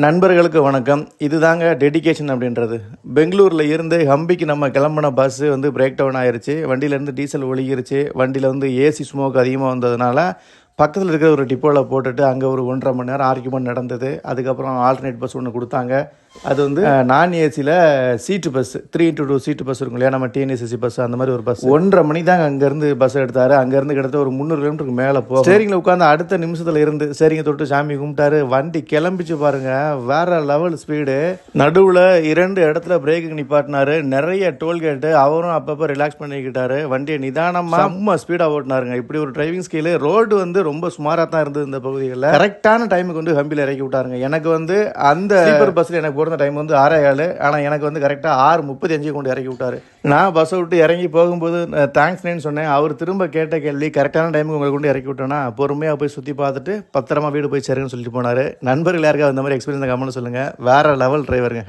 நண்பர்களுக்கு வணக்கம். இதுதாங்க டெடிகேஷன் அப்படின்றது. பெங்களூரில் இருந்து ஹம்பிக்கு நம்ம கிளம்புன பஸ்ஸு வந்து பிரேக் டவுன் ஆயிடுச்சு. வண்டியிலேருந்து டீசல் ஒழுகிருச்சு. வண்டியில் வந்து ஏசி ஸ்மோக் அதிகமாக வந்ததுனால பக்கத்தில் இருக்கிற ஒரு டிப்போவில் போட்டுட்டு அங்கே ஒரு 1.5 மணி நேரம் ஆர்கியூமெண்ட் நடந்தது. அதுக்கப்புறம் ஆல்டர்னேட் பஸ் ஒன்று கொடுத்தாங்க. அது வந்து நான் ஏசியில் சீட்டு பஸ் 3x2 சீட்டு பஸ் இருக்கும் இல்லையா, நம்ம டிஎன்எஸ்எஸ்சி பஸ் அந்த மாதிரி ஒரு பஸ். 1.5 மணி தாங்க அங்கேருந்து பஸ் எடுத்தார். அங்கேருந்து கிட்டத்தட்ட ஒரு 300 கிலோமீட்டருக்கு மேலே போகும். ஸ்டேரிங்கில் உட்காந்து அடுத்த நிமிஷத்தில் இருந்து சரிங்க தொட்டு சாமி கும்பிட்டாரு. வண்டி கிளம்பிச்சு பாருங்க, வேற லெவல் ஸ்பீடு. நடுவில் 2 இடத்துல பிரேக்கு நிப்பாட்டினாரு. நிறைய டோல்கேட்டு. அவரும் அப்பப்போ ரிலாக்ஸ் பண்ணிக்கிட்டாரு. வண்டியை நிதானமாக செம்ம ஸ்பீடாக ஓட்டினாருங்க. இப்படி ஒரு டிரைவிங் ஸ்கில். ரோடு வந்து ரொம்ப சுமாராக தான் இருந்தது இந்த பகுதிகளில். கரெக்டான டைமுக்கு வந்து ஹம்பியில் இறக்கி விட்டாருங்க. எனக்கு வந்து அந்த ஸ்லீப்பர் பஸ்ஸில் எனக்கு போகிற டைம் வந்து 6:07. ஆனால் எனக்கு வந்து கரெக்டாக 6:35 கொண்டு இறக்கி விட்டார். நான் பஸ்ஸை விட்டு இறங்கி போகும்போது தேங்க்ஸ்னேன்னு சொன்னேன். அவர் திரும்ப கேட்ட கேள்வி, கரெக்டான டைமுக்கு உங்களை கொண்டு இறக்கி விட்டோன்னா பொறுமையாக போய் சுற்றி பார்த்துட்டு பத்திரமா வீடு போய் சேருங்கன்னு சொல்லிட்டு போனார். நண்பர்கள் யாருக்காவது இந்த மாதிரி எக்ஸ்பீரியன்ஸ் கமெண்ட் சொல்லுங்கள். வேறு லெவல் டிரைவருங்க.